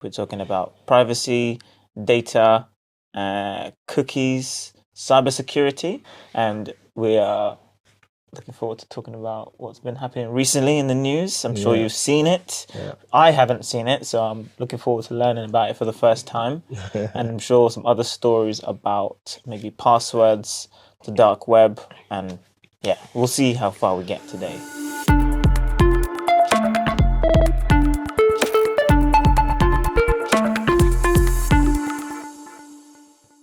We're talking about privacy, data, cookies, cybersecurity, and we are looking forward to talking about what's been happening recently in the news. I'm sure you've seen it. Yeah. I haven't seen it, so I'm looking forward to learning about it for the first time. And I'm sure some other stories about maybe passwords, the dark web, and yeah, we'll see how far we get today.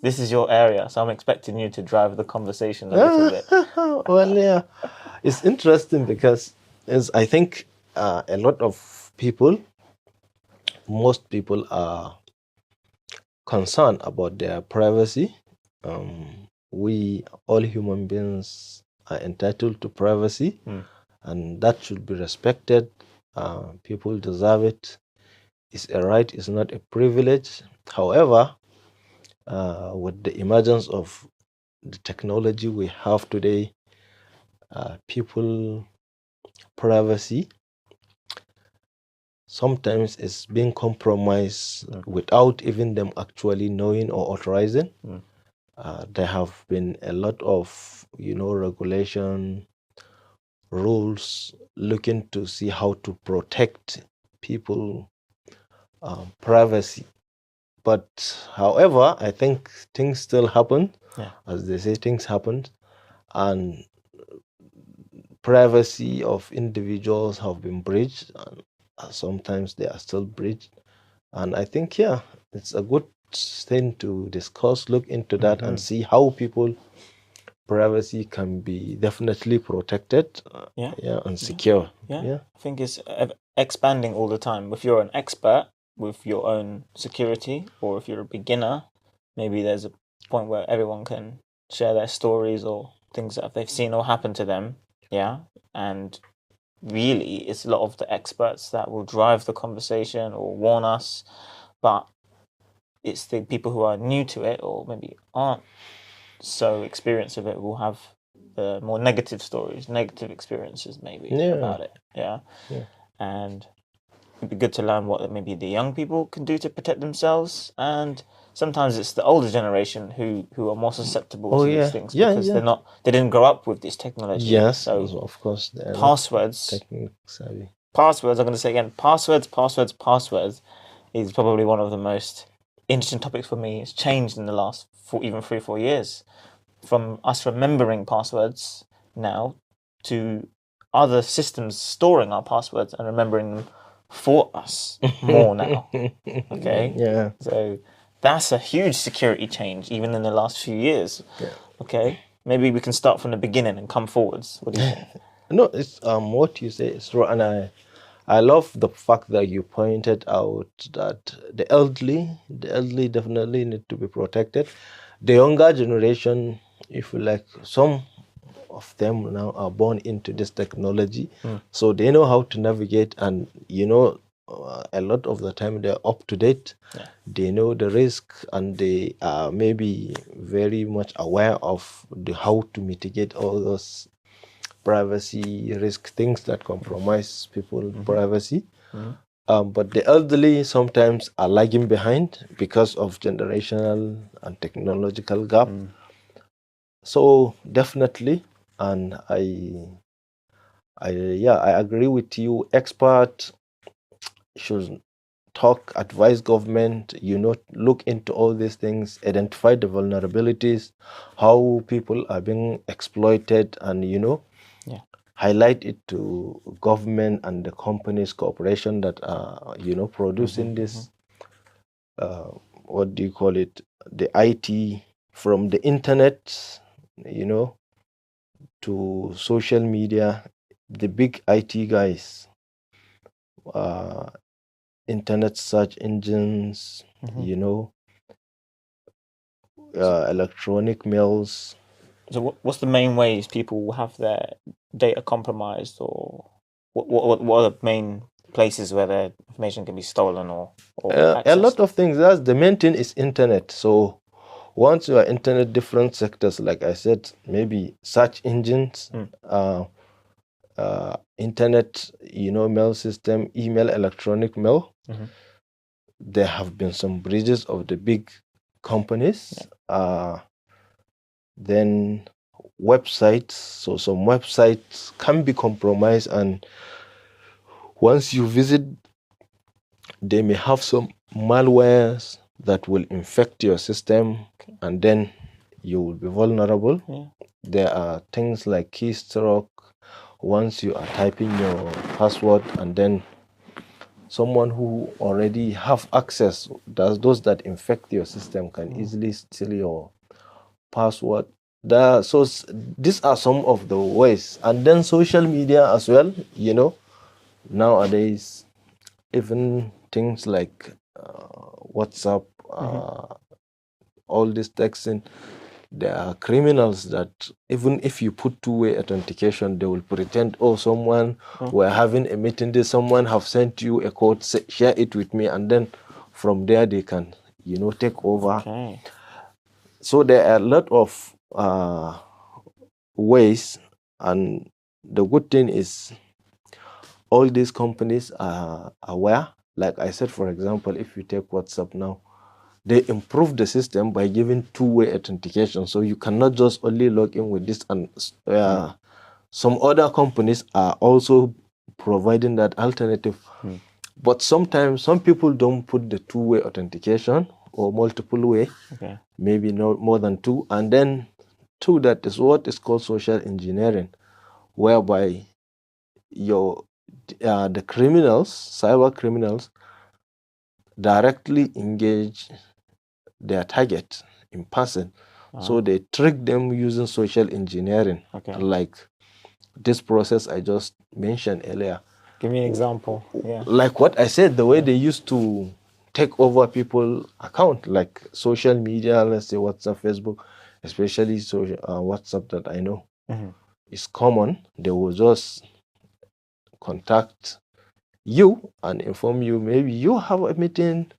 This is your area, so I'm expecting you to drive the conversation a little bit. Well, yeah, it's interesting because I think a lot of people, most people are concerned about their privacy. We, all human beings, are entitled to privacy, and that should be respected. People deserve it. It's a right, it's not a privilege. However, with the emergence of the technology we have today, people privacy sometimes is being compromised without even them actually knowing or authorizing. There have been a lot of regulation, rules looking to see how to protect people privacy. But however, I think things still happen. As they say, things happen, and privacy of individuals have been breached, and sometimes they are still breached. And I think, yeah, it's a good thing to discuss, look into that, and see how people privacy can be definitely protected, and secure. I think it's expanding all the time. If you're an expert with your own security, or if you're a beginner, maybe there's a point where everyone can share their stories or things that they've seen or happened to them. And really, it's a lot of the experts that will drive the conversation or warn us, but it's the people who are new to it or maybe aren't so experienced with it will have the more negative stories, negative experiences maybe about it. And it'd be good to learn what maybe the young people can do to protect themselves, and sometimes it's the older generation who are more susceptible to these things because they didn't grow up with this technology. Yes, so of course. Passwords. Passwords, I'm going to say again, passwords is probably one of the most interesting topics for me. It's changed in the last even 3-4 years. From us remembering passwords now to other systems storing our passwords and remembering them for us more now. Okay? Yeah. So that's a huge security change even in the last few years. Yeah. Okay? Maybe we can start from the beginning and come forwards. What do you think? No, it's what you say is true, and I love the fact that you pointed out that the elderly definitely need to be protected. The younger generation, if you like, some of them now are born into this technology, so they know how to navigate, and a lot of the time they're up to date. They know the risk, and they are maybe very much aware of how to mitigate all those privacy risk things that compromise people's privacy. But the elderly sometimes are lagging behind because of generational and technological gap. So definitely, and I agree with you. Expert should advise government, look into all these things, identify the vulnerabilities, how people are being exploited, and highlight it to government and the companies, corporation that are producing this what do you call it, the IT, from the internet to social media, the big IT guys, internet search engines, electronic mails. So what's the main ways people will have their data compromised, or what are the main places where their information can be stolen or a lot of things? That's the main thing is internet. So once you are internet, different sectors, like I said, maybe search engines, internet, mail system, email, electronic mail. there have been some breaches of the big companies. Then websites, so some websites can be compromised, and once you visit, they may have some malwares that will infect your system, and then you will be vulnerable. There are things like keystroke. Once you are typing your password, and then someone who already have access, those that infect your system can easily steal your password. So these are some of the ways. And then social media as well, nowadays, even things like WhatsApp, all this texting, there are criminals that even if you put two-way authentication, they will pretend, someone, we're having a meeting, someone have sent you a code, share it with me, and then from there they can, take over. Okay. So there are a lot of ways, and the good thing is all these companies are aware. Like I said, for example, if you take WhatsApp now, they improve the system by giving two-way authentication. So you cannot just only log in with this, and some other companies are also providing that alternative. But sometimes some people don't put the two-way authentication or multiple way, maybe no more than two, and then two, that is what is called social engineering, whereby the criminals, cyber criminals, directly engage their target in person. So they trick them using social engineering, like this process I just mentioned earlier. Give me an example. Yeah. Like what I said, the way they used to take over people's account, like social media, let's say WhatsApp, Facebook, especially WhatsApp that I know is common. They will just contact you and inform you, maybe you have a meeting,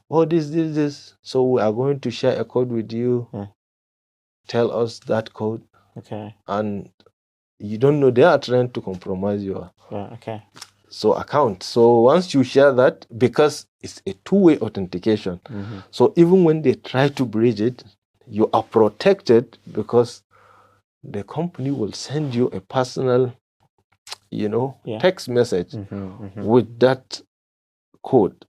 this. So we are going to share a code with you. Tell us that code. And you don't know, they are trying to compromise your account. So once you share that, because it's a two-way authentication, so even when they try to breach it, you are protected, because the company will send you a personal, text message with that code.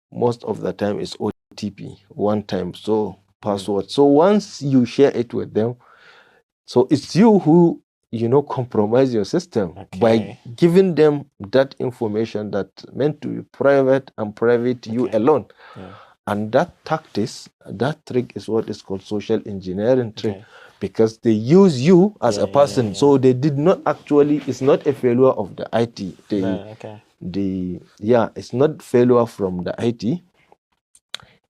Most of the time it's OTP, one time, so password. So once you share it with them, so it's you who, compromise your system by giving them that information that meant to be private and private to you alone. And that tactics, that trick is what is called social engineering trick, because they use you as a person. So they did not actually, it's not a failure of the IT. It's not failure from the IT.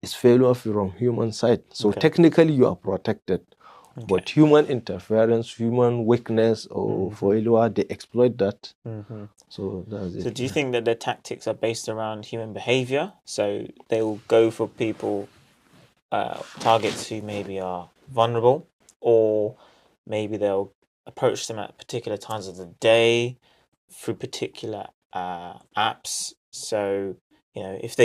It's failure from human side. So technically you are protected. But human interference, human weakness or failure, they exploit that. So that's it. So do you think that their tactics are based around human behavior? So they will go for people, targets who maybe are vulnerable, or maybe they'll approach them at particular times of the day through particular apps. So, if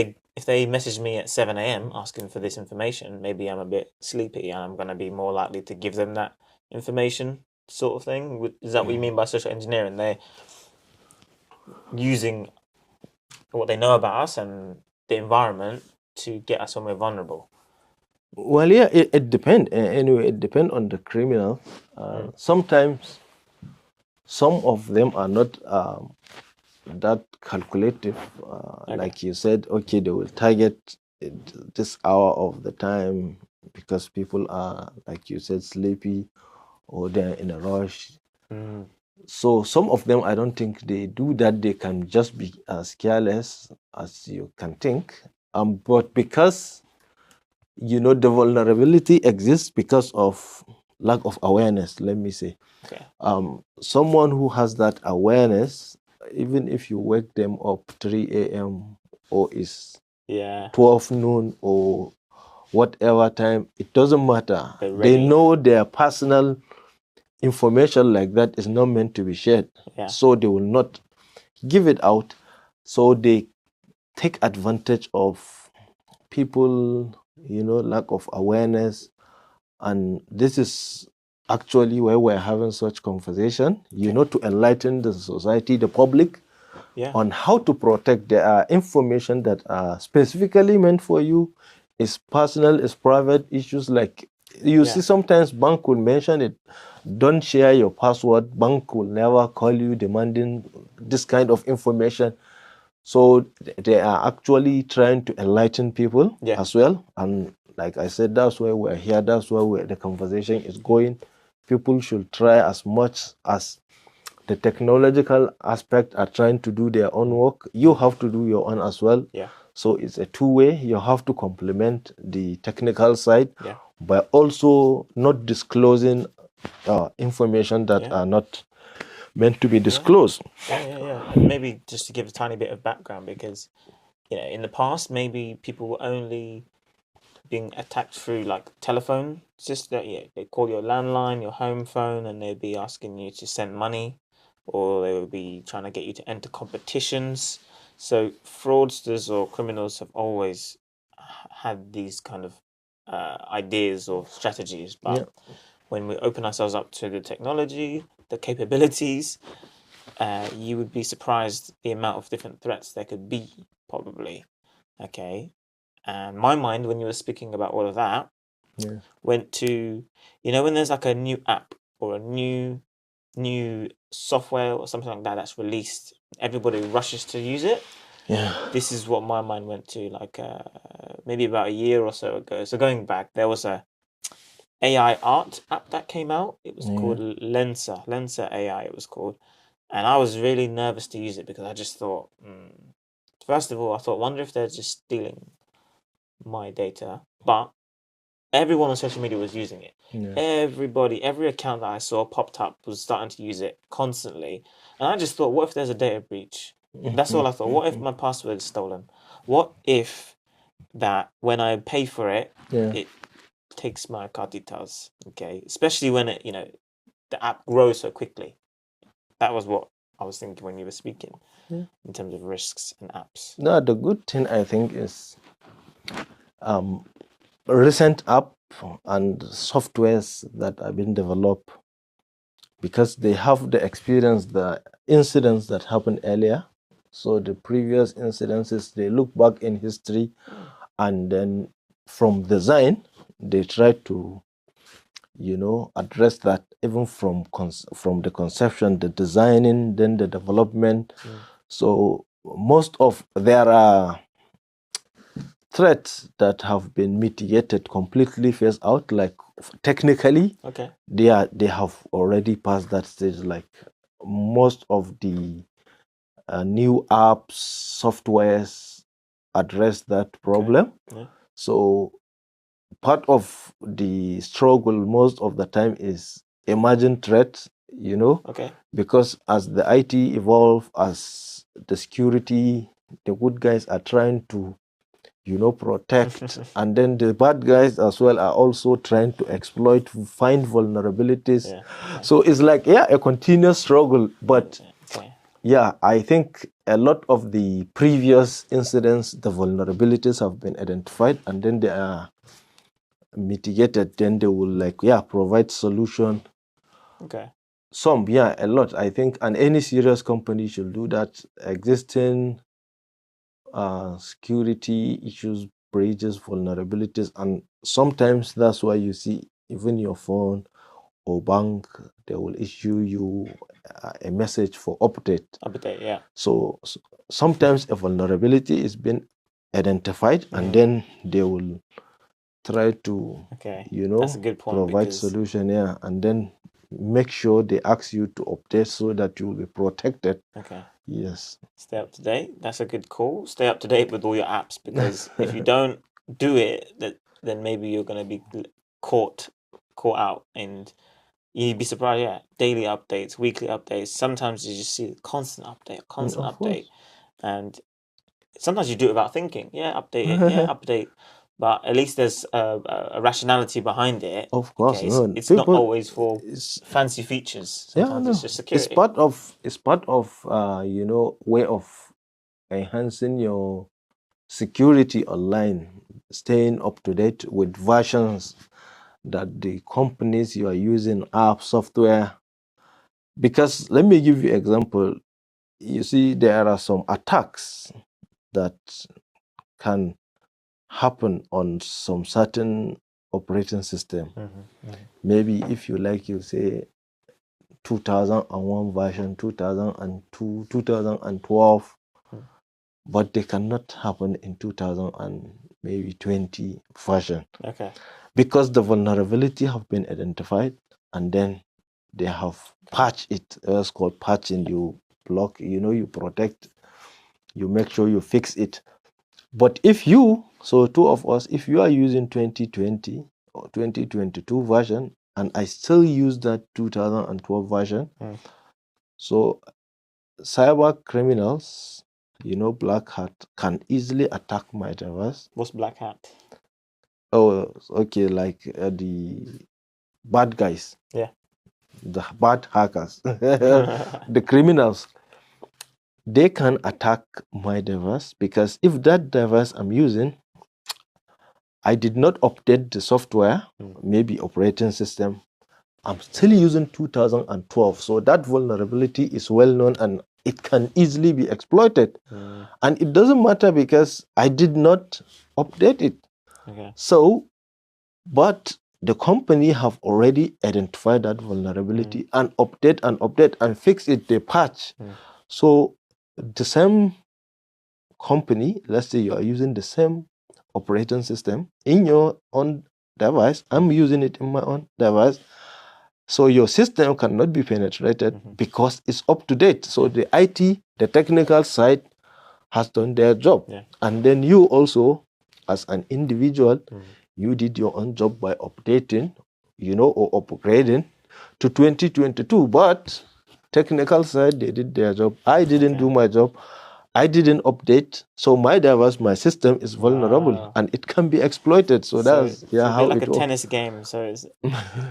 they message me at 7 a.m. asking for this information, maybe I'm a bit sleepy and I'm going to be more likely to give them that information, sort of thing. Is that what you mean by social engineering? They're using what they know about us and the environment to get us when we're vulnerable. Well, yeah, it depends. Anyway, it depends on the criminal. Sometimes some of them are not that calculative. Like you said, okay, they will target this hour of the time because people are, like you said, sleepy or they're in a rush. So some of them, I don't think they do that. They can just be as careless as you can think. But because, the vulnerability exists because of lack of awareness, let me say. Someone who has that awareness, even if you wake them up 3 a.m. or it's 12 noon or whatever time, it doesn't matter. They know their personal information like that is not meant to be shared. So they will not give it out. So they take advantage of people, lack of awareness. And this is actually why we're having such conversation, to enlighten the society, the public, on how to protect. There are information that are specifically meant for you. It's personal, it's private issues. Like you see, sometimes bank will mention it. Don't share your password. Bank will never call you demanding this kind of information. So they are actually trying to enlighten people as well. And like I said, that's why we're here. That's why the conversation is going. People should try as much as the technological aspect are trying to do their own work. You have to do your own as well. So it's a two-way. You have to complement the technical side by also not disclosing information that are not meant to be disclosed. And maybe just to give a tiny bit of background, because in the past maybe people were only being attacked through like telephone system. They call your landline, your home phone, and they'd be asking you to send money, or they would be trying to get you to enter competitions. So fraudsters or criminals have always had these kind of ideas or strategies. But when we open ourselves up to the technology, the capabilities, you would be surprised the amount of different threats there could be, probably. Okay. And my mind, when you were speaking about all of that, went to, when there's like a new app or a new software or something like that that's released, everybody rushes to use it. This is what my mind went to, like maybe about a year or so ago. So going back, there was a AI art app that came out. It was called Lensa AI, it was called. And I was really nervous to use it because I just thought, first of all, I thought, wonder if they're just stealing my data. But everyone on social media was using it. Everybody, every account that I saw popped up was starting to use it constantly. And I just thought, what if there's a data breach? That's all I thought. What if my password is stolen? What if that when I pay for it, it takes my card details? Okay, especially when the app grows so quickly. That was what I was thinking when you were speaking in terms of risks and apps. No, the good thing I think is recent app and softwares that have been developed, because they have the experience, the incidents that happened earlier. So the previous incidences, they look back in history, and then from design, they try to, address that even from the conception, the designing, then the development. So most of there are threats that have been mitigated, completely phased out. Like technically, they have already passed that stage. Like most of the new apps, softwares address that problem. So part of the struggle most of the time is emerging threats, because as the IT evolve, as the security, the good guys are trying to protect, and then the bad guys as well are also trying to exploit, find vulnerabilities. So it's like a continuous struggle. But I think a lot of the previous incidents, the vulnerabilities have been identified, and then they are mitigated. Then they will provide solution. Some, a lot, I think, and any serious company should do that. Existing security issues, breaches, vulnerabilities, and sometimes that's why you see even your phone or bank, they will issue you a message for update. So sometimes a vulnerability is being identified, and then they will try to that's a good point, provide solution, and then make sure they ask you to update so that you will be protected. Yes. Stay up to date. That's a good call. Stay up to date with all your apps, because if you don't do it, then maybe you're going to be caught out, and you'd be surprised. Daily updates, weekly updates. Sometimes you just see constant update, and sometimes you do it without thinking. Update it. Update. But at least there's a rationality behind it. Of course, it's not always for fancy features. Sometimes it's just security. It's part of way of enhancing your security online, staying up to date with versions that the companies you are using, app, software. Because let me give you example. You see, there are some attacks that can happen on some certain operating system. Maybe if you like, you say 2001 version, 2002, 2012, but they cannot happen in 2000 and maybe 20 version. Okay. Because the vulnerability have been identified and then they have patched it. It's called patching. You block, you protect, you make sure you fix it. But if you, so two of us, if you are using 2020 or 2022 version and I still use that 2012 version, so cyber criminals, black hat, can easily attack my device. What's black hat? Oh, okay, like the bad guys. Yeah. The bad hackers, the criminals, they can attack my device because if that device I'm using, I did not update the software, maybe operating system, I'm still using 2012. So that vulnerability is well known and it can easily be exploited. And it doesn't matter because I did not update it. Okay. So, but the company have already identified that vulnerability and update and fix it, they patch. So the same company, let's say you are using the same operating system in your own device, I'm using it in my own device. So your system cannot be penetrated because it's up to date. So the IT, the technical side has done their job. And then you also, as an individual, you did your own job by updating, or upgrading to 2022. But technical side, they did their job. I didn't do my job. I didn't update, so my device, my system is vulnerable and it can be exploited. So that's how like it a works. tennis game. So it's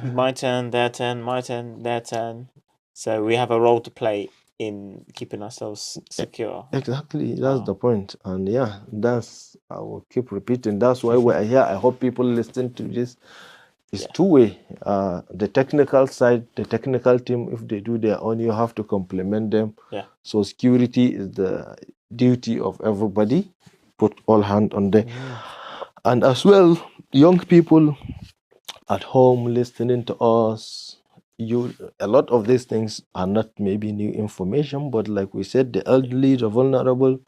my turn, their turn, my turn, their turn. So we have a role to play in keeping ourselves secure. Exactly, that's the point. And that's, I will keep repeating. That's why we're here. I hope people listen to this. It's two-way. The technical side, the technical team, if they do their own, you have to complement them. So security is the duty of everybody. Put all hand on them. And as well, young people at home listening to us, a lot of these things are not maybe new information, but like we said, the elderly, the vulnerable,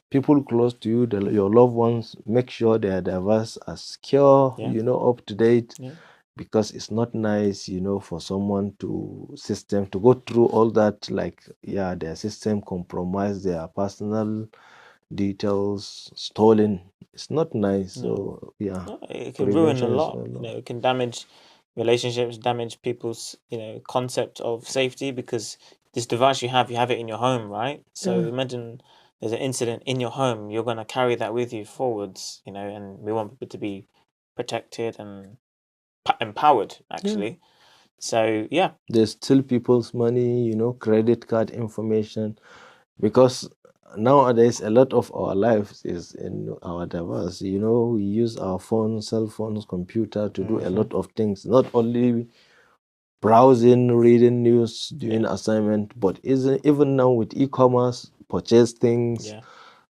people close to you, your loved ones, make sure their device are secure, up to date. Because it's not nice, for someone to go through all that, like their system compromised, their personal details stolen. It's not nice. So it can ruin a lot. It can damage relationships, damage people's concept of safety, because this device you have it in your home, right? So imagine there's an incident in your home, you're going to carry that with you forwards, and we want people to be protected and empowered, actually. So there's still people's money, credit card information, because nowadays a lot of our lives is in our device. We use our phones, cell phones, computer to do a lot of things, not only browsing, reading news, doing assignment, but even now with e-commerce, purchase things.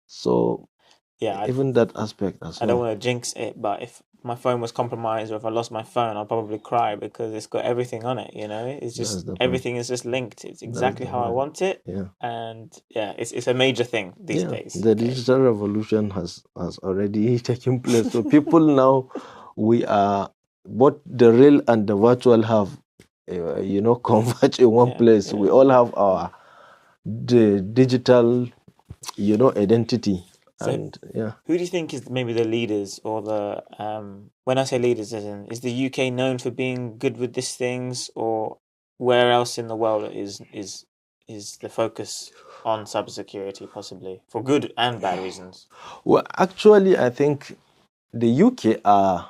So even that aspect as well. I don't want to jinx it, but if my phone was compromised or if I lost my phone, I'll probably cry because it's got everything on it. It's just everything is just linked. It's exactly how I want it. And it's a major thing these days. The digital revolution has already taken place. So people now, we are both the real and the virtual have converge in one place. We all have the digital identity. So and who do you think is maybe the leaders, or the when I say leaders, is the UK known for being good with these things, or where else in the world is the focus on cybersecurity, possibly for good and bad reasons? Well, actually, I think the UK are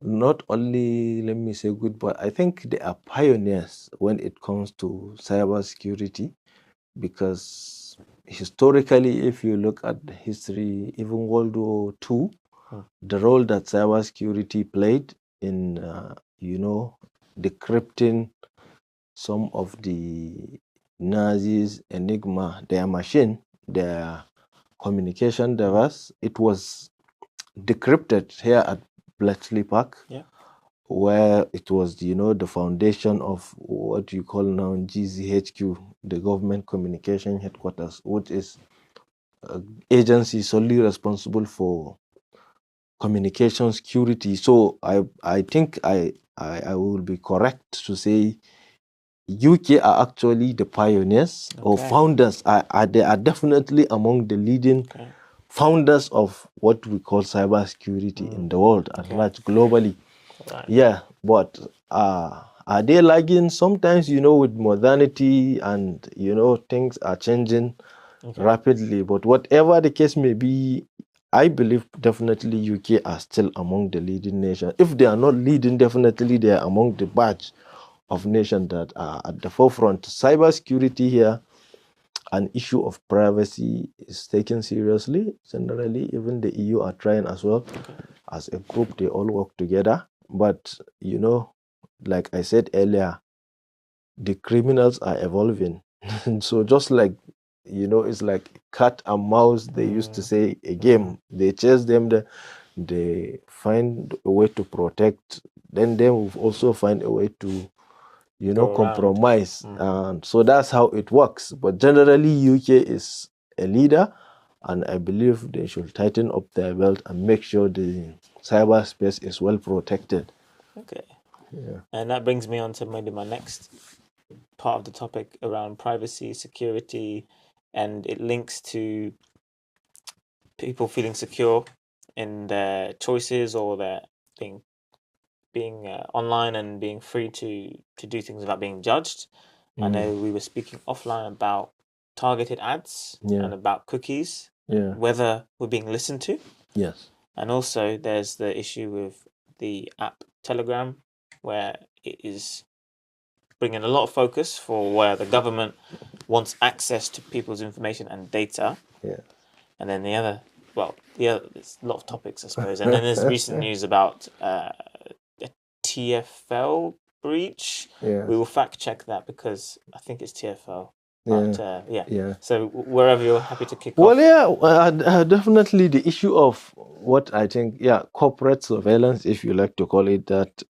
not only, let me say, good, but I think they are pioneers when it comes to cybersecurity, because historically, if you look at the history, even World War II, Hmm. the role that cybersecurity played in, decrypting some of the Nazis' Enigma, their machine, their communication device, it was decrypted here at Bletchley Park, Yeah. where it was, the foundation of what you call now GCHQ, the Government Communication Headquarters, which is an agency solely responsible for communication security. So I think I will be correct to say UK are actually the pioneers or Okay. founders. They are definitely among the leading Okay. founders of what we call cybersecurity in the world at Okay. large, globally. Right. Yeah, but are they lagging? Sometimes, with modernity and, things are changing Okay. rapidly. But whatever the case may be, I believe definitely UK are still among the leading nations. If they are not leading, definitely they are among the batch of nations that are at the forefront. Cybersecurity here, an issue of privacy is taken seriously. Generally, even the EU are trying as well. Okay. As a group, they all work together. But, like I said earlier, the criminals are evolving. So just like, it's like cat and mouse, they used to say a game. They chase them, they find a way to protect. Then they will also find a way to, Go around. compromise. And so that's how it works. But generally, UK is a leader, and I believe they should tighten up their belt and make sure the cyberspace is well protected. Okay. Yeah. And that brings me on to maybe my next part of the topic around privacy, security, and it links to people feeling secure in their choices or their being online and being free to do things without being judged. I know we were speaking offline about targeted ads Yeah. and about cookies, Yeah. whether we're being listened to. Yes. And also there's the issue with the app Telegram, where it is bringing a lot of focus for where the government wants access to people's information and data. Yeah. And then there's a lot of topics, I suppose. And then there's recent news about a TFL breach. Yes. We will fact check that because I think it's TFL. Yeah. But yeah. Yeah. So wherever you're happy to kick Well, off. yeah, definitely the issue of what I think, corporate surveillance, if you like to call it that,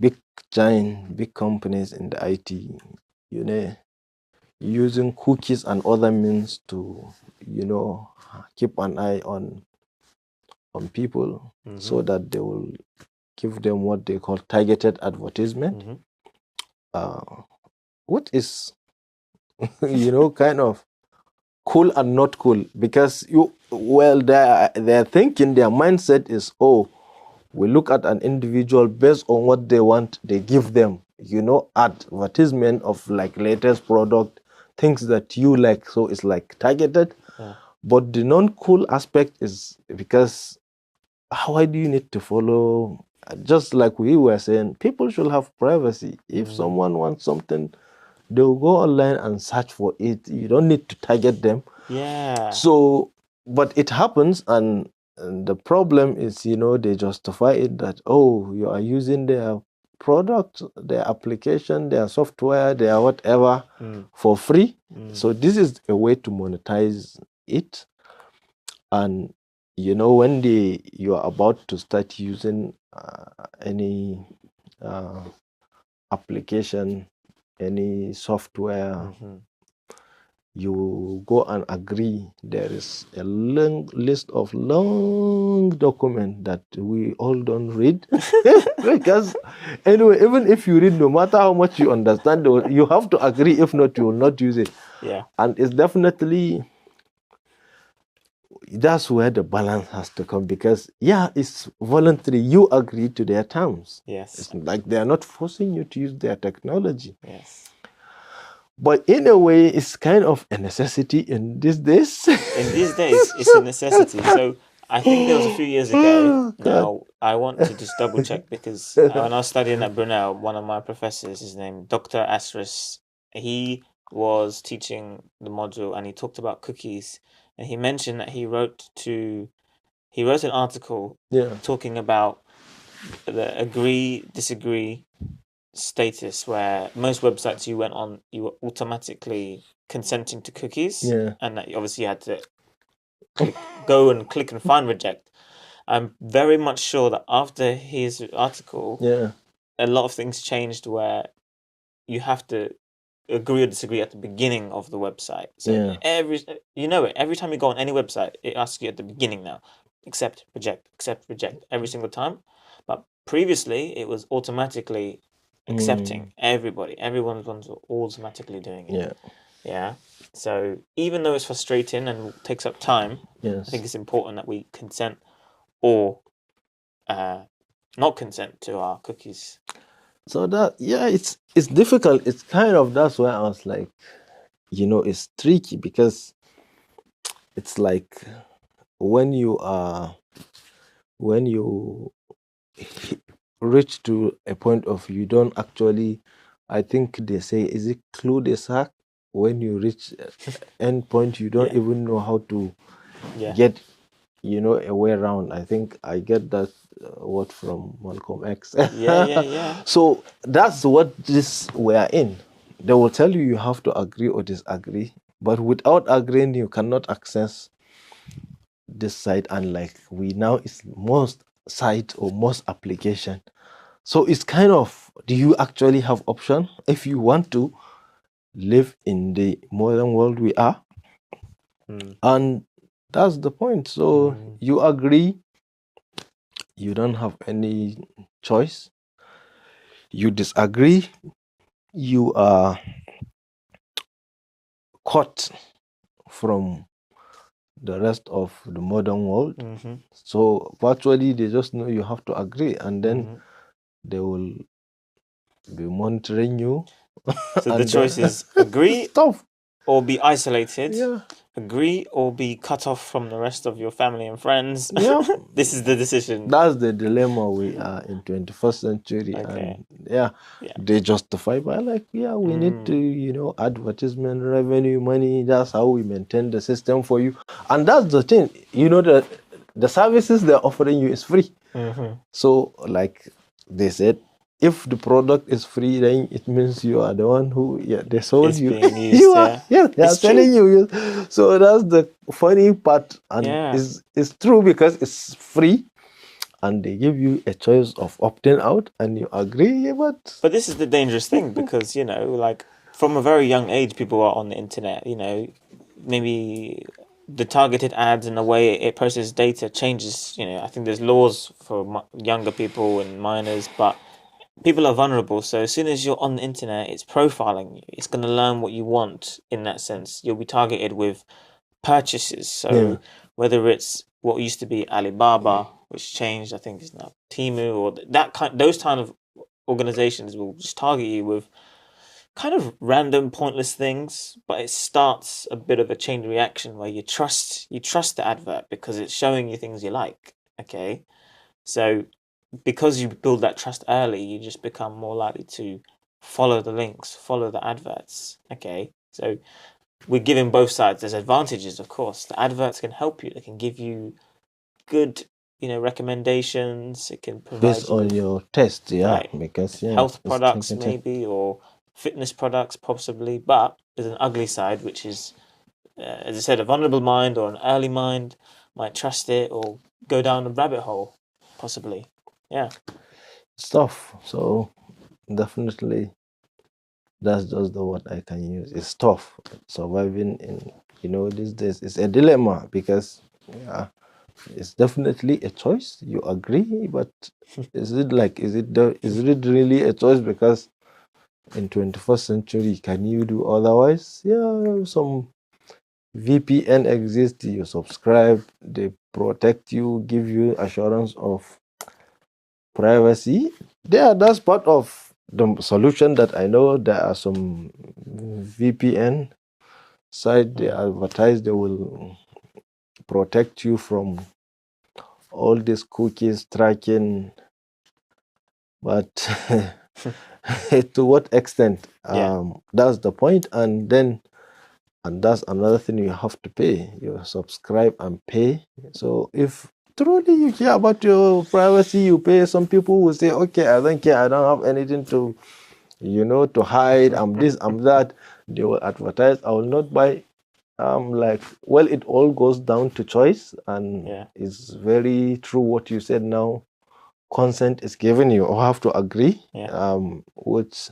big companies in the IT, using cookies and other means to, keep an eye on people, so that they will give them what they call targeted advertisement, what is, kind of cool and not cool, because they're thinking, their mindset is, we look at an individual based on what they want, they give them, advertisement of like latest product, things that you like, so it's like targeted. Yeah. But the non-cool aspect is because why do you need to follow? Just like we were saying, people should have privacy. If someone wants something, they'll go online and search for it. You don't need to target them. Yeah. So, but it happens, and the problem is, they justify it that, you are using their product, their application, their software, their whatever for free. So this is a way to monetize it. And when you are about to start using any application, any software, you go and agree. There is a long list of long document that we all don't read. Because anyway, even if you read, no matter how much you understand, you have to agree. If not, you will not use it. Yeah. And it's definitely, that's where the balance has to come, because it's voluntary. You agree to their terms. Yes. It's like they are not forcing you to use their technology. Yes. But in a way, it's kind of a necessity in these days. In these days, it's a necessity. So I think there was a few years ago. Now I want to just double check, because when I was studying at Brunel, one of my professors, his name Dr. Asris, he was teaching the module, and he talked about cookies, and he mentioned that he wrote an article talking about the agree disagree status, where most websites you went on, you were automatically consenting to cookies, and that obviously you had to go and click and find reject. I'm very much sure that after his article, a lot of things changed where you have to agree or disagree at the beginning of the website. So every time you go on any website, it asks you at the beginning now, accept, reject every single time. But previously, it was automatically accepting everybody. Everyone was automatically doing it. Yeah. So even though it's frustrating and takes up time, I think it's important that we consent or not consent to our cookies. So that it's difficult. It's kind of, that's why I was like, it's tricky, because it's like when you reach to a point of you don't actually, I think they say, is it clue de sac? When you reach end point, you don't even know how to get a way around. I think I get that word from Malcolm X. So that's what we are in. They will tell you have to agree or disagree, but without agreeing, you cannot access this site. And like we now, it's most site or most application. So it's kind of, do you actually have option if you want to live in the modern world we are? And that's the point. So you agree, you don't have any choice. You disagree, you are caught from the rest of the modern world. So virtually they just know you have to agree, and then they will be monitoring you. So the choice is agree or be isolated. Agree or be cut off from the rest of your family and friends. This is the decision. That's the dilemma we are in 21st century. And they justify by like, we need to, advertisement, revenue, money. That's how we maintain the system for you. And that's the thing, the services they're offering you is free. So like they said, if the product is free, then it means you are the one who they sold you. You are, they are selling you. So that's the funny part, and it's true because it's free, and they give you a choice of opting out, and you agree. But this is the dangerous thing, because like from a very young age, people are on the internet. Maybe the targeted ads and the way it processes data changes. I think there's laws for younger people and minors, but people are vulnerable. So as soon as you're on the internet, it's profiling you. It's going to learn what you want in that sense. You'll be targeted with purchases. So whether it's what used to be Alibaba, which changed, I think is now Temu, or those kind of organizations will just target you with kind of random, pointless things. But it starts a bit of a chain reaction where you trust the advert because it's showing you things you like. Okay, so because you build that trust early, you just become more likely to follow the links, follow the adverts. Okay, so we're giving both sides. There's advantages, of course. The adverts can help you. They can give you good, recommendations. It can provide based on your test, because health products maybe, or fitness products possibly. But there's an ugly side, which is, as I said, a vulnerable mind or an early mind might trust it or go down a rabbit hole, possibly. Stuff. So definitely, that's just the word I can use. It's tough surviving in these days. It's a dilemma because it's definitely a choice. You agree, but is it really a choice? Because in 21st century, can you do otherwise? Some VPN exists. You subscribe, they protect you, give you assurance of privacy. That's part of the solution that I know. There are some VPN site they advertise, they will protect you from all these cookies tracking, but To what extent? Yeah. That's the point. And that's another thing you have to pay. You subscribe and pay. So if truly you care about your privacy, you pay. Some people will say, okay, I don't care, I don't have anything to, to hide. I'm this, I'm that. They will advertise. I will not buy. Like, well, it all goes down to choice, and Yeah. it's very true what you said now. Consent is given, you all have to agree, Yeah. which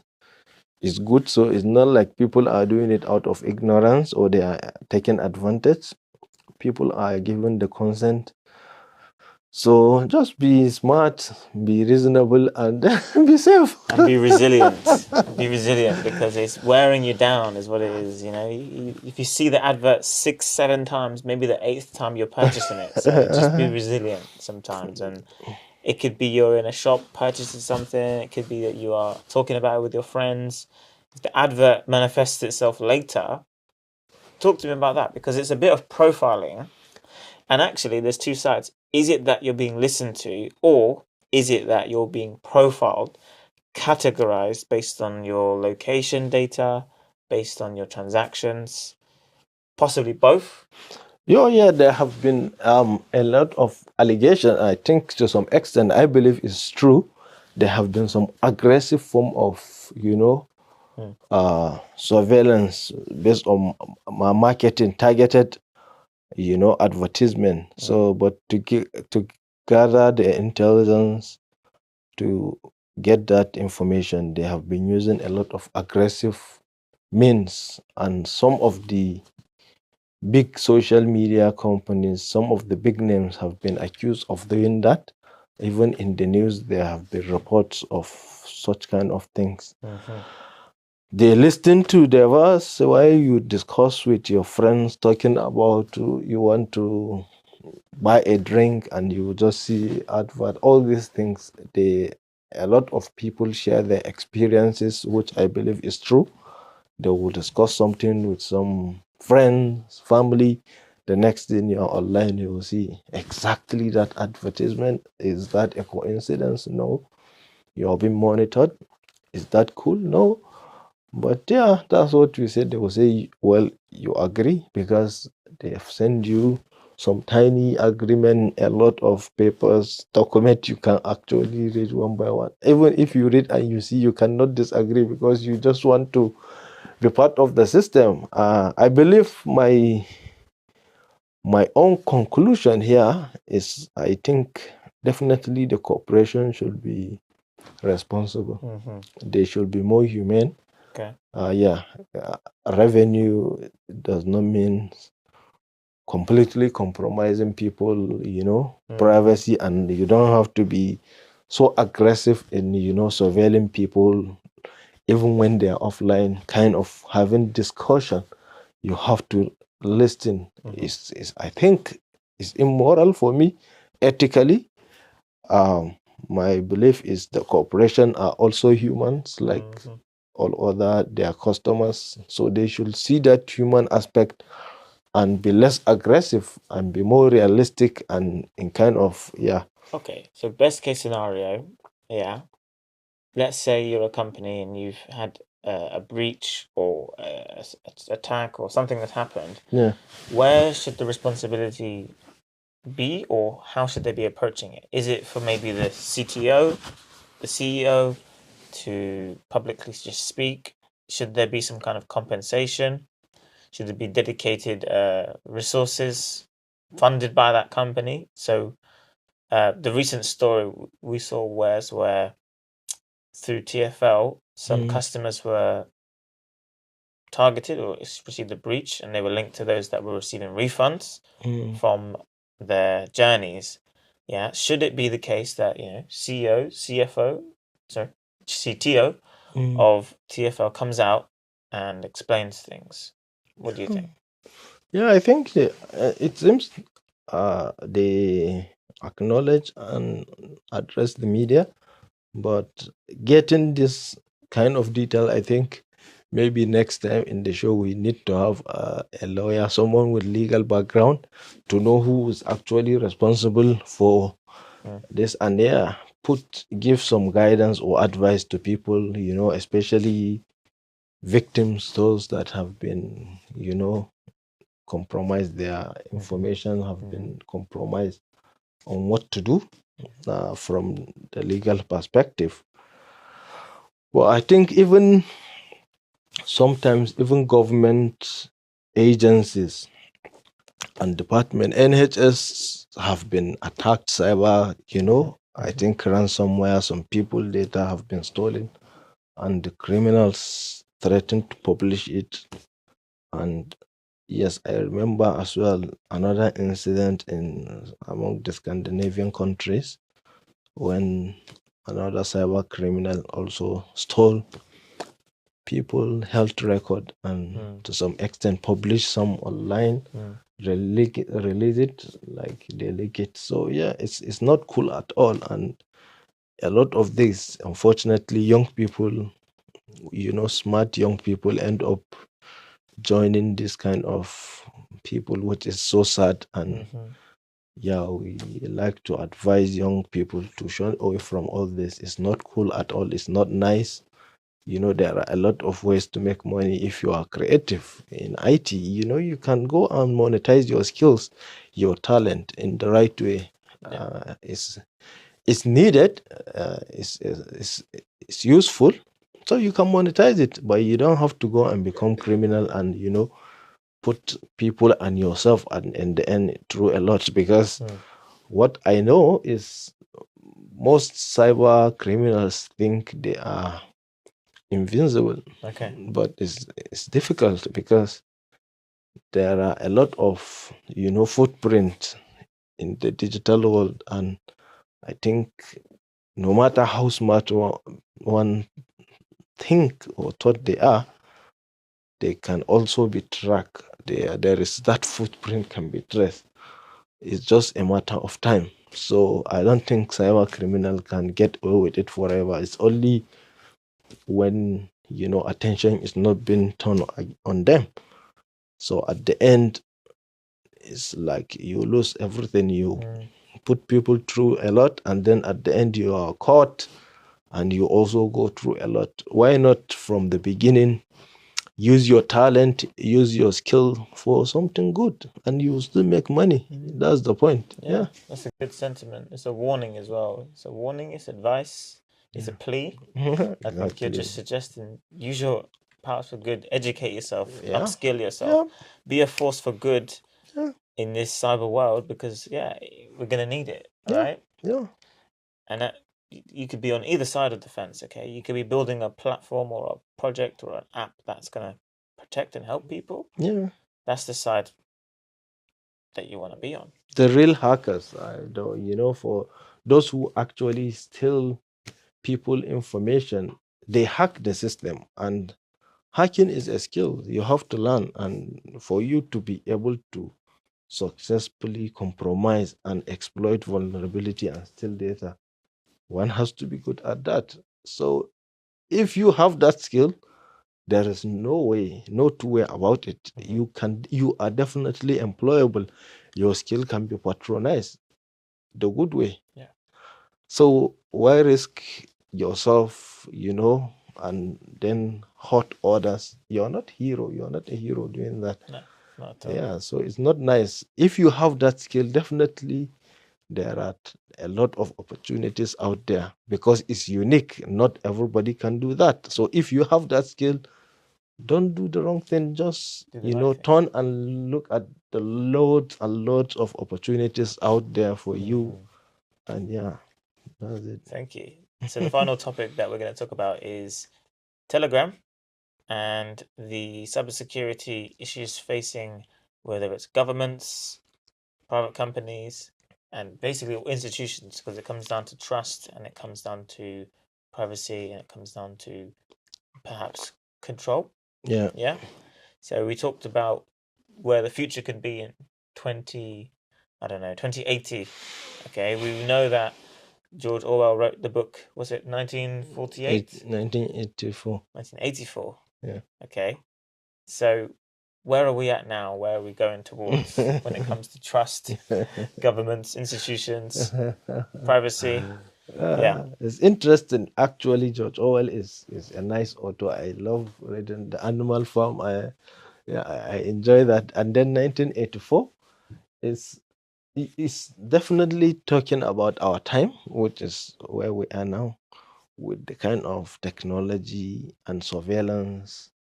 is good. So it's not like people are doing it out of ignorance or they are taking advantage. People are given the consent. So just be smart, be reasonable, and be safe. And be resilient. Be resilient, because it's wearing you down, is what it is. If you see the advert 6, 7 times, maybe the 8th time you're purchasing it. So just be resilient sometimes. And it could be you're in a shop purchasing something. It could be that you are talking about it with your friends. If the advert manifests itself later, talk to me about that, because it's a bit of profiling. And actually, there's two sides. Is it that you're being listened to, or is it that you're being profiled, categorized based on your location data, based on your transactions, possibly both? Yeah, there have been a lot of allegations. I think to some extent, I believe it's true. There have been some aggressive form of, surveillance based on marketing, targeted, advertisement. So, but to gather the intelligence to get that information, they have been using a lot of aggressive means, and some of the big social media companies, some of the big names have been accused of doing that. Even in the news, there have been reports of such kind of things. They listen to the verse while you discuss with your friends, talking about you want to buy a drink and you just see advert. All these things, a lot of people share their experiences, which I believe is true. They will discuss something with some friends, family. The next thing you're online, you will see exactly that advertisement. Is that a coincidence? No. You're being monitored. Is that cool? No. But yeah, that's what you said. They will say, well, you agree because they have sent you some tiny agreement, a lot of papers, document you can actually read one by one. Even if you read and you see, you cannot disagree because you just want to be part of the system. I believe my own conclusion here is I think definitely the corporation should be responsible. They should be more humane. Okay. Yeah, revenue does not mean completely compromising people, privacy, and you don't have to be so aggressive in, surveilling people even when they are offline, kind of having discussion. You have to listen. Is I think it's immoral for me, ethically. Um, my belief is the corporation are also humans, like all other their customers. So they should see that human aspect and be less aggressive and be more realistic and in kind of Okay, so best case scenario, yeah. Let's say you're a company and you've had a breach or attack or something that's happened. yeah. Where should the responsibility be, or how should they be approaching it? Is it for maybe the CTO, the CEO to publicly just speak? Should there be some kind of compensation? Should there be dedicated resources funded by that company? So the recent story we saw was where through TFL, some customers were targeted or received a breach, and they were linked to those that were receiving refunds from their journeys. Yeah, should it be the case that CEO, CFO, sorry, CTO of TFL comes out and explains things? What do you think? Yeah, I think it seems they acknowledge and address the media, but getting this kind of detail, I think maybe next time in the show we need to have a lawyer, someone with legal background, to know who is actually responsible for this. And yeah, give some guidance or advice to people, especially victims, those that have been, compromised, their information have been compromised, on what to do from the legal perspective. Well, I think even sometimes even government agencies and department, NHS have been attacked cyber, I think ransomware, some people data have been stolen, and the criminals threatened to publish it. And yes, I remember as well another incident in among the Scandinavian countries when another cyber criminal also stole people health record and to some extent publish some online, release it like they leak it. So yeah, it's not cool at all. And a lot of this, unfortunately, young people, smart young people end up joining this kind of people, which is so sad. And yeah, we like to advise young people to shun away from all this. It's not cool at all. It's not nice. There are a lot of ways to make money if you are creative in IT. You can go and monetize your skills, your talent in the right way. It's needed. It's useful, so you can monetize it, but you don't have to go and become criminal and put people and yourself and in the end through a lot. Because what I know is most cyber criminals think they are invincible. Okay. But it's difficult because there are a lot of footprint in the digital world, and I think no matter how smart one think or thought they are, they can also be tracked. There is that footprint can be traced. It's just a matter of time. So I don't think cyber criminal can get away with it forever. It's only when attention is not being turned on them. So at the end, it's like you lose everything. You put people through a lot, and then at the end you are caught, and you also go through a lot. Why not from the beginning use your talent, use your skill for something good, and you will still make money? That's the point. Yeah, that's a good sentiment. It's a warning as well. It's a warning. It's advice. It's a plea. I think you're just suggesting use your powers for good. Educate yourself. Upskill yourself. Be a force for good in this cyber world, because we're gonna need it. Right? Yeah. And you could be on either side of the fence. Okay, you could be building a platform or a project or an app that's gonna protect and help people. Yeah, that's the side that you want to be on. The real hackers, for those who actually steal people information, they hack the system. And hacking is a skill you have to learn. And for you to be able to successfully compromise and exploit vulnerability and steal data, one has to be good at that. So if you have that skill, there is no two way about it. You are definitely employable. Your skill can be patronized the good way. Yeah. So why risk yourself, and then hurt others? You're not a hero doing that. No, not at all. Yeah, so it's not nice. If you have that skill, definitely there are a lot of opportunities out there because it's unique. Not everybody can do that. So if you have that skill, don't do the wrong thing. Just turn and look at the loads and loads of opportunities out there for you. And that's it. Thank you. So the final topic that we're going to talk about is Telegram and the cybersecurity issues facing whether it's governments, private companies, and basically institutions, because it comes down to trust and it comes down to privacy and it comes down to perhaps control. Yeah. Yeah. So we talked about where the future could be in 2080. Okay. We know that George Orwell wrote the book, was it 1948? 1984. 1984. Yeah. Okay. So where are we at now? Where are we going towards when it comes to trust, governments, institutions, privacy? Yeah. It's interesting. Actually, George Orwell is a nice author. I love reading the Animal Farm. I enjoy that. And then 1984 is is definitely talking about our time, which is where we are now, with the kind of technology and surveillance.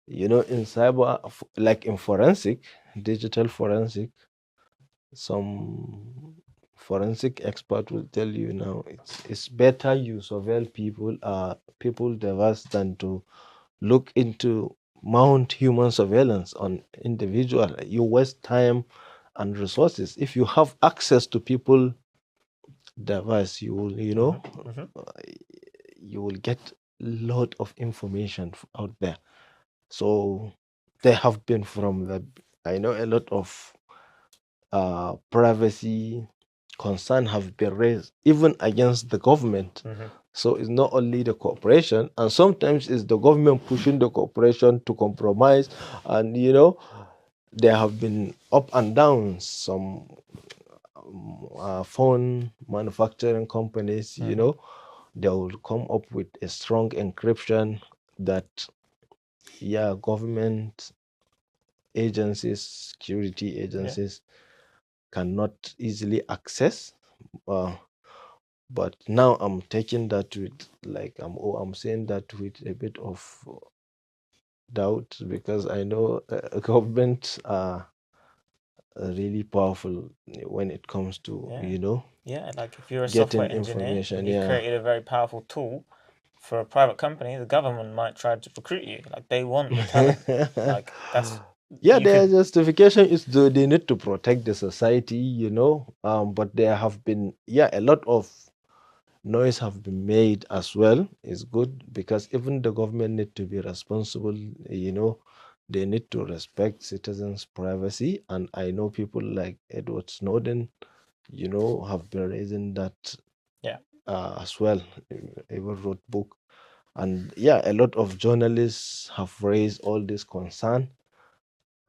In cyber, like in forensic, digital forensic, some forensic expert will tell you now it's better you surveil people diverse than to look into mount human surveillance on individual. You waste time and resources. If you have access to people diverse, you will Hmm. you will get lot of information out there. So there have been from the I know a lot of privacy concern have been raised even against the government. Hmm. So it's not only the corporation, and sometimes it's the government pushing the corporation to compromise. And there have been up and downs. Some phone manufacturing companies, Hmm. they will come up with a strong encryption that, yeah, government agencies, security Yeah. agencies cannot easily access. Uh, but now I'm taking that with like I'm saying that with a bit of doubt, because I know governments are really powerful when it comes to Yeah. Yeah. Like if you're a software getting engineer information. and you've Yeah. created a very powerful tool for a private company, the government might try to recruit you. Like they want the talent. Like that's Yeah, you their could. justification is they need to protect the society, but there have been, yeah, a lot of noise have been made as well. Is good because even the government need to be responsible. They need to respect citizens' privacy, and I know people like Edward Snowden, have been raising that Yeah. as well. Even wrote book, and yeah, a lot of journalists have raised all this concern.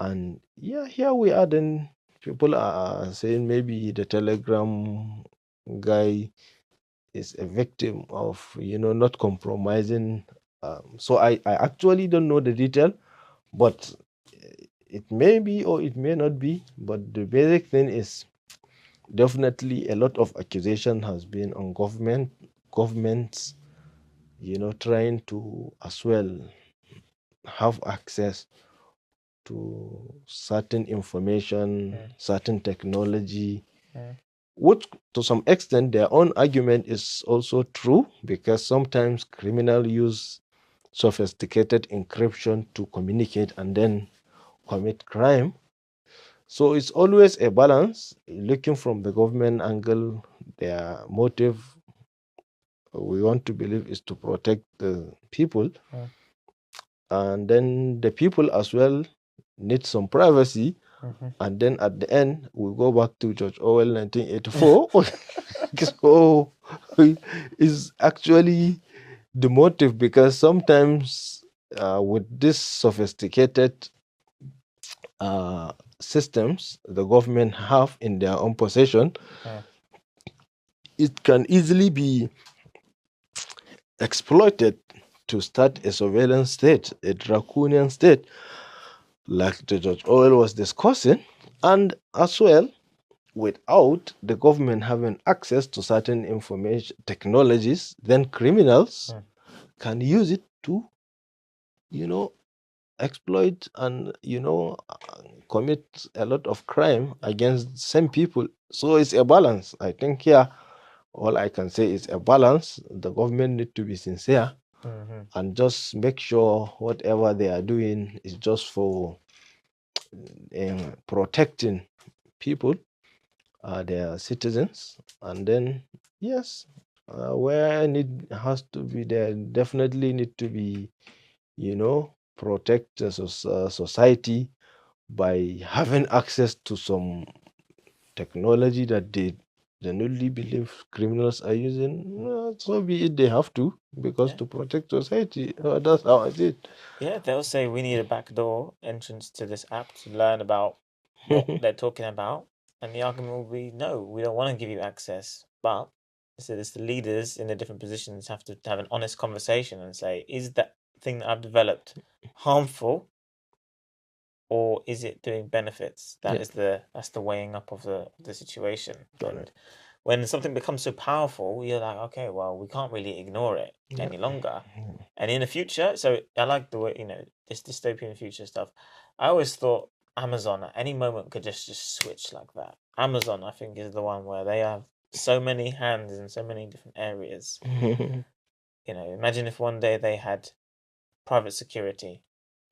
And yeah, here we are. Then people are saying maybe the Telegram guy is a victim of not compromising. So I actually don't know the detail, but it may be or it may not be. But the basic thing is definitely a lot of accusation has been on governments, trying to as well have access to certain information, Mm, certain technology, mm, which to some extent their own argument is also true, because sometimes criminals use sophisticated encryption to communicate and then commit crime. So it's always a balance. Looking from the government angle, their motive, we want to believe, is to protect the people, mm, and then the people as well need some privacy. mhm. And then at the end, we go back to George Orwell 1984. So is actually the motive, because sometimes with this sophisticated uh, systems the government have in their own possession, Mm, it can easily be exploited to start a surveillance state, a draconian state, like the George Orwell was discussing. And as well, without the government having access to certain information technologies, then criminals mm. can use it to, you know, exploit and, commit a lot of crime Yeah. against same people. So it's a balance. I think here, all I can say is a balance. The government need to be sincere Mhm. and just make sure whatever they are doing is just for protecting people, their citizens. And then, yes, where need has to be, there definitely need to be, protect the society by having access to some technology that they genuinely believe criminals are using. So be it, they have to, because Yeah. to protect society. That's how I see Yeah, they'll say we need a backdoor entrance to this app to learn about what it. they're talking about. And the argument will be, no, we don't want to give you access. But So it's the leaders in the different positions have to have an honest conversation and say, is that thing that I've developed harmful, or is it doing benefits? That's the weighing up of the situation. And when something becomes so powerful, you're like, okay, well, we can't really ignore it any longer. And in the future, so I like the way, this dystopian future stuff. I always thought Amazon at any moment could just switch like that. Amazon, I think, is the one where they have so many hands in so many different areas. Imagine if one day they had private security,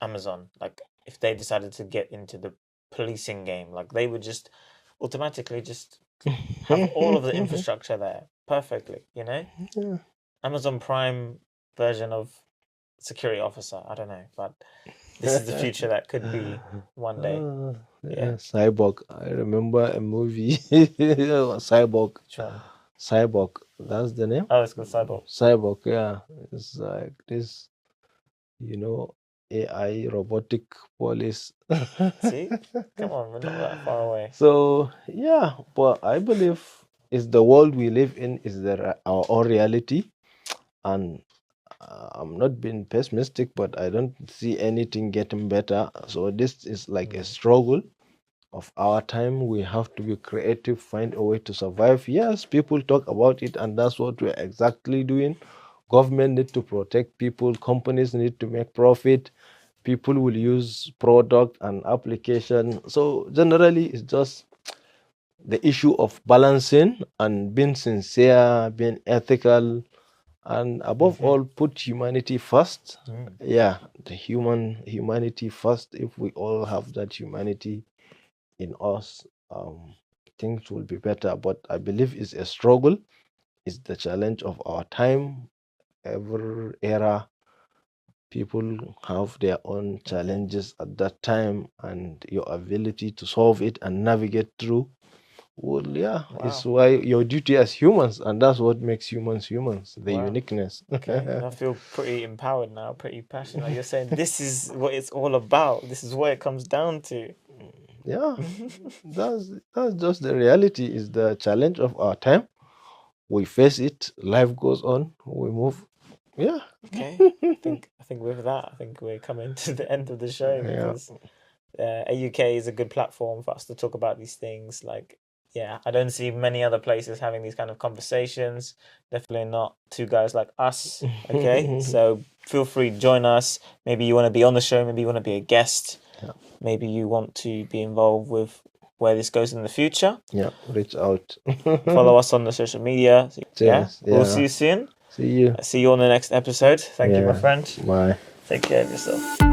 Amazon, like if they decided to get into the policing game, like they would just automatically just have all of the infrastructure there perfectly, Amazon Prime version of security officer. I don't know, but this is the future that could be one day. Cyborg. I remember a movie, Cyborg. Which one? Cyborg. That's the name. Oh, it's called Cyborg. Cyborg. Yeah, it's like this, AI robotic police. See, come on, we're not that far away. So yeah, but I believe it's the world we live in is our own reality, and I'm not being pessimistic, but I don't see anything getting better. So this is like a struggle of our time. We have to be creative, find a way to survive. Yes, people talk about it, and that's what we're exactly doing. Government need to protect people, companies need to make profit, people will use product and application. So generally it's just the issue of balancing and being sincere, being ethical, and above all put humanity first. Yeah, the humanity first. If we all have that humanity in us, things will be better. But I believe it's a struggle, it's the challenge of our time. Every era, people have their own challenges at that time, and your ability to solve it and navigate through, well, yeah, it's why your duty as humans, and that's what makes humans humans, the uniqueness. Okay, I feel pretty empowered now, pretty passionate. Like you're saying, this is what it's all about. This is what it comes down to. Yeah, that's just the reality. Is the challenge of our time. We face it. Life goes on. We move. Yeah. Okay. I think with that, I think we're coming to the end of the show because AUK is a good platform for us to talk about these things. Like, yeah, I don't see many other places having these kind of conversations. Definitely not two guys like us. Okay, so feel free to join us. Maybe you want to be on the show. Maybe you want to be a guest. Maybe you want to be involved with where this goes in the future. Yeah, reach out. Follow us on the social media. We'll see you soon. See you. See you on the next episode. Thank you, my friend. Bye. Take care of yourself.